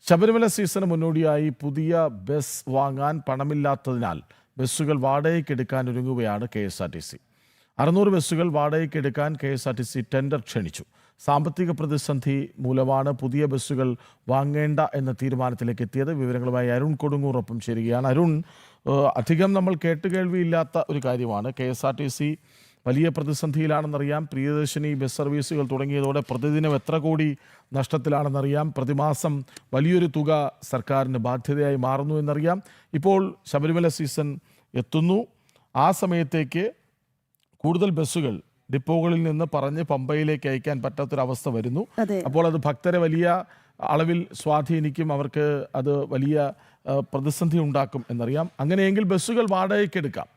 Sabarimala season മുന്നോടിയായി പുതിയ bus വാങ്ങാൻ പണമില്ലാത്തതിനാൽ ബസ്സുകൾ വാടകയ്ക്കെടുക്കാൻ ഒരുങ്ങുകയാണ് KSRTC. 600 ബസ്സുകൾ വാടകയ്ക്കെടുക്കാൻ KSRTC ടെൻഡർ ക്ഷണിച്ചു. സാമ്പത്തിക പ്രതിസന്ധി മൂലമാണ് പുതിയ ബസ്സുകൾ വാങ്ങേണ്ട എന്ന തീരുമാനത്തിലേക്ക് എത്തിയത്. വിവരങ്ങളുമായി അരുൺ കൊടുങ്ങൂറൊപ്പം ചേരുകയാണ്. അരുൺ, അധികം നമ്മൾ കേട്ടുകേൾവിയില്ലാത്ത ഒരു കാര്യമാണ്. KSRTC വലിയ പ്രതിസന്ധിയിലാണെന്നറിയാം. പ്രിയദർശിനി ബസ് സർവീസുകൾ തുടങ്ങിയതോടെ പ്രതിദിനം എത്ര കോടി നഷ്ടത്തിലാണെന്നറിയാം. പ്രതിമാസം വലിയൊരു തുക സർക്കാരിന് ബാധ്യതയായി മാറുന്നു എന്നറിയാം. ഇപ്പോൾ ശബരിമല സീസൺ എത്തുന്നു. ആ സമയത്തേക്ക് കൂടുതൽ ബസ്സുകൾ ഡിപ്പോകളിൽ നിന്ന് പറഞ്ഞ് പമ്പയിലേക്ക് അയക്കാൻ പറ്റാത്തൊരവസ്ഥ വരുന്നു. അപ്പോൾ അത് ഭക്തരെ വലിയ അളവിൽ സ്വാധീനിക്കും. അവർക്ക് അത് വലിയ പ്രതിസന്ധി ഉണ്ടാക്കും എന്നറിയാം. അങ്ങനെയെങ്കിൽ ബസ്സുകൾ വാടകയ്ക്കെടുക്കാം.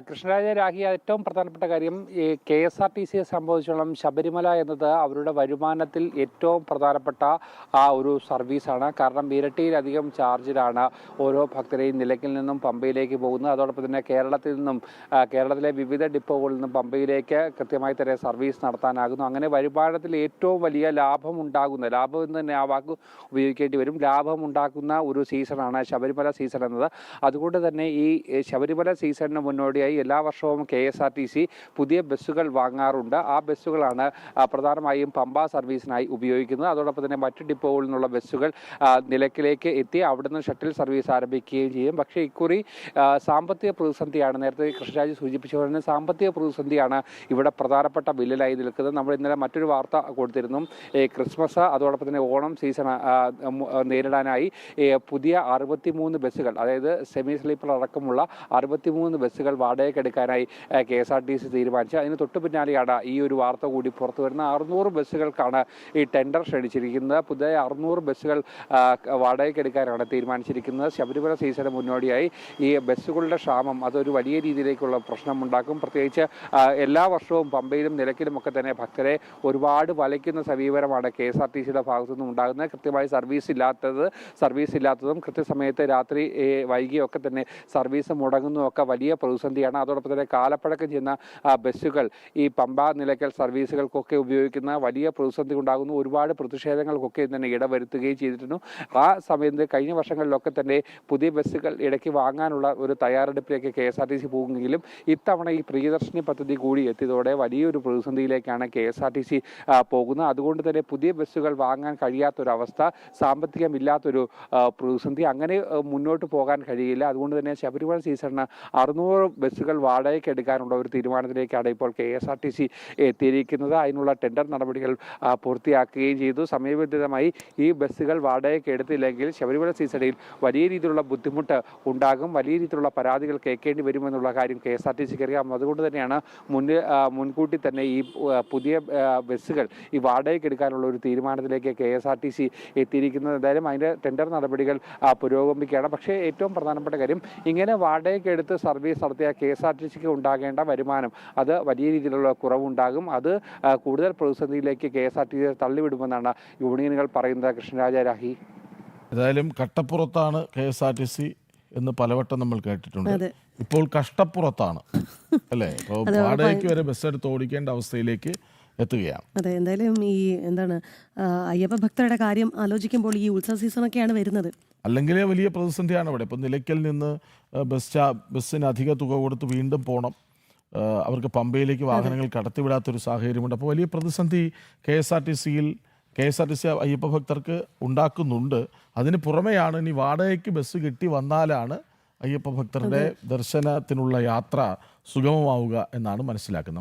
കൃഷ്ണരാജ രാഹി, ഏറ്റവും പ്രധാനപ്പെട്ട കാര്യം ഈ KSRTCയെ സംബന്ധിച്ചോളം ശബരിമല എന്നത് അവരുടെ വരുമാനത്തിൽ ഏറ്റവും പ്രധാനപ്പെട്ട ഒരു സർവീസാണ്. കാരണം ഇരട്ടിയിലധികം ചാർജിലാണ് ഓരോ ഭക്തരെയും നിലയ്ക്കിൽ നിന്നും പമ്പയിലേക്ക് പോകുന്നത്. അതോടൊപ്പം തന്നെ കേരളത്തിലെ വിവിധ ഡിപ്പോകളിൽ നിന്നും പമ്പയിലേക്ക് കൃത്യമായി തന്നെ സർവീസ് നടത്താനാകുന്നു. അങ്ങനെ വരുമാനത്തിൽ ഏറ്റവും വലിയ ലാഭം എന്ന് തന്നെ ആ വാക്ക് ഉപയോഗിക്കേണ്ടി വരും. ലാഭമുണ്ടാക്കുന്ന ഒരു സീസണാണ് ശബരിമല സീസൺ എന്നത്. അതുകൊണ്ട് തന്നെ ഈ ശബരിമല സീസണിന് മുന്നോടിയായി എല്ലാ വർഷവും KSRTC പുതിയ ബസ്സുകൾ വാങ്ങാറുണ്ട്. ആ ബസ്സുകളാണ് പ്രധാനമായും പമ്പ സർവീസിനായി ഉപയോഗിക്കുന്നത്. അതോടൊപ്പം തന്നെ മറ്റ് ഡിപ്പോകളിൽ നിന്നുള്ള ബസ്സുകൾ നിലയ്ക്കിലേക്ക് എത്തി അവിടുന്ന് ഷട്ടിൽ സർവീസ് ആരംഭിക്കുകയും ചെയ്യും. പക്ഷേ ഇക്കുറി സാമ്പത്തിക പ്രതിസന്ധിയാണ്. നേരത്തെ കൃഷ്ണരാജ് സൂചിപ്പിച്ചുകൊണ്ട് സാമ്പത്തിക പ്രതിസന്ധിയാണ് ഇവിടെ പ്രധാനപ്പെട്ട വില്ലലായി നിൽക്കുന്നത്. നമ്മൾ ഇന്നലെ മറ്റൊരു വാർത്ത കൊടുത്തിരുന്നു. ക്രിസ്മസ് അതോടൊപ്പം തന്നെ ഓണം സീസൺ നേരിടാനായി പുതിയ 63 ബസ്സുകൾ, അതായത് സെമി സ്ലീപ്പർ അടക്കമുള്ള 63 ബസ്സുകൾ വാടകയ്ക്കെടുക്കാനായി KSRTC തീരുമാനിച്ചു. അതിന് തൊട്ടു പിന്നാലെയാണ് ഈ ഒരു വാർത്ത കൂടി പുറത്തു വരുന്നത്. 600 ബസ്സുകൾക്കാണ് ഈ ടെൻഡർ ക്ഷണിച്ചിരിക്കുന്നത്. പുതിയ 600 ബസ്സുകൾ വാടകയ്ക്കെടുക്കാനാണ് തീരുമാനിച്ചിരിക്കുന്നത്. ശബരിമല സീസണിന് മുന്നോടിയായി ഈ ബസ്സുകളുടെ ക്ഷാമം അതൊരു വലിയ രീതിയിലേക്കുള്ള പ്രശ്നമുണ്ടാക്കും. പ്രത്യേകിച്ച് എല്ലാ വർഷവും പമ്പയിലും നിലയ്ക്കിലുമൊക്കെ തന്നെ ഭക്തരെ ഒരുപാട് വലയ്ക്കുന്ന സമീപനമാണ് KSRTCയുടെ ഭാഗത്തുനിന്നും ഉണ്ടാകുന്നത്. കൃത്യമായി സർവീസ് ഇല്ലാത്തതും കൃത്യസമയത്ത് രാത്രി വൈകിയൊക്കെ തന്നെ സർവീസ് മുടങ്ങുന്നതൊക്കെ വലിയ പ്രതിസന്ധിയാണ്. അതോടൊപ്പം തന്നെ കാലപ്പഴക്കം ചെയ്യുന്ന ബസ്സുകൾ ഈ പമ്പ നിലയ്ക്കൽ സർവീസുകൾക്കൊക്കെ ഉപയോഗിക്കുന്ന വലിയ പ്രതിസന്ധി ഉണ്ടാകുന്നു. ഒരുപാട് പ്രതിഷേധങ്ങൾക്കൊക്കെ തന്നെ ഇടവരുത്തുകയും ചെയ്തിരുന്നു. ആ സമയത്ത് കഴിഞ്ഞ വർഷങ്ങളിലൊക്കെ തന്നെ പുതിയ ബസ്സുകൾ ഇടയ്ക്ക് വാങ്ങാനുള്ള ഒരു തയ്യാറെടുപ്പിലേക്ക് KSRTC പോകുമെങ്കിലും ഇത്തവണ ഈ പ്രിയദർശിനി പദ്ധതി കൂടി എത്തിയതോടെ വലിയൊരു പ്രതിസന്ധിയിലേക്കാണ് KSRTC പോകുന്നത്. അതുകൊണ്ട് തന്നെ പുതിയ ബസ്സുകൾ വാങ്ങാൻ കഴിയാത്തൊരവസ്ഥ, സാമ്പത്തികമില്ലാത്തൊരു പ്രതിസന്ധി, അങ്ങനെ മുന്നോട്ട് പോകാൻ കഴിയില്ല. അതുകൊണ്ട് തന്നെ ശബരിമല സീസണിന് 600 ബസ്സുകൾ വാടകയ്ക്ക് എടുക്കാനുള്ള ഒരു തീരുമാനത്തിലേക്കാണ് ഇപ്പോൾ KSRTC എത്തിയിരിക്കുന്നത്. അതിനുള്ള ടെൻഡർ നടപടികൾ പൂർത്തിയാക്കുകയും ചെയ്തു. സമയബന്ധിതമായി ഈ ബസ്സുകൾ വാടകയ്ക്ക് എടുത്തില്ലെങ്കിൽ ശബരിമല സീസണിൽ വലിയ രീതിയിലുള്ള ബുദ്ധിമുട്ട് ഉണ്ടാകും, വലിയ രീതിയിലുള്ള പരാതികൾ കേൾക്കേണ്ടി വരുമെന്നുള്ള കാര്യം KSRTCക്ക് അറിയാം. അതുകൊണ്ട് തന്നെയാണ് മുൻകൂട്ടി തന്നെ ഈ പുതിയ ബസ്സുകൾ ഈ വാടകയ്ക്ക് എടുക്കാനുള്ള ഒരു തീരുമാനത്തിലേക്ക് KSRTC എത്തിയിരിക്കുന്നത്. എന്തായാലും അതിൻ്റെ ടെൻഡർ നടപടികൾ പുരോഗമിക്കുകയാണ്. പക്ഷേ ഏറ്റവും പ്രധാനപ്പെട്ട കാര്യം, ഇങ്ങനെ വാടകയ്ക്ക് എടുത്ത് സർവീസ് നടത്തിയ KSRTCക്ക് ഉണ്ടാകേണ്ട വരുമാനം അത് വലിയ രീതിയിലുള്ള കുറവുണ്ടാകും. അത് കൂടുതൽ പ്രതിസന്ധിയിലേക്ക് KSRTC തള്ളിവിടുമെന്നാണ് യൂണിയനുകൾ പറയുന്നത്. കൃഷ്ണരാജ രാഹി, ഏതായാലും കട്ടപ്പുറത്താണ് KSRTC എന്ന് പലവട്ടം നമ്മൾ കേട്ടിട്ടുണ്ട്. ഇപ്പോൾ കഷ്ടപ്പുറത്താണ്, അല്ലേ? അപ്പോൾ വാടകയ്ക്ക് വരെ ബസ് എടുത്ത് ഓടിക്കേണ്ട അവസ്ഥയിലേക്ക് എത്തുകയാണ്. അതെ, എന്തായാലും ഈ അയ്യപ്പ ഭക്തരുടെ കാര്യം ആലോചിക്കുമ്പോൾ ഈ ഉത്സവ സീസണൊക്കെയാണ് വരുന്നത്. അല്ലെങ്കിൽ വലിയ പ്രതിസന്ധിയാണ് ഇവിടെ. ഇപ്പം നിലയ്ക്കൽ നിന്ന് ബസ്സിന് അധിക തുക കൊടുത്ത് വീണ്ടും പോകണം. അവർക്ക് പമ്പയിലേക്ക് വാഹനങ്ങൾ കടത്തിവിടാത്തൊരു സാഹചര്യമുണ്ട്. അപ്പോൾ വലിയ പ്രതിസന്ധി KSRTC അയ്യപ്പ ഭക്തർക്ക് ഉണ്ടാക്കുന്നുണ്ട്. അതിന് പുറമെയാണ് ഇനി വാടകയ്ക്ക് ബസ് കിട്ടി വന്നാലാണ് അയ്യപ്പ ഭക്തരുടെ ദർശനത്തിനുള്ള യാത്ര സുഗമമാവുക എന്നാണ് മനസ്സിലാക്കുന്നത്.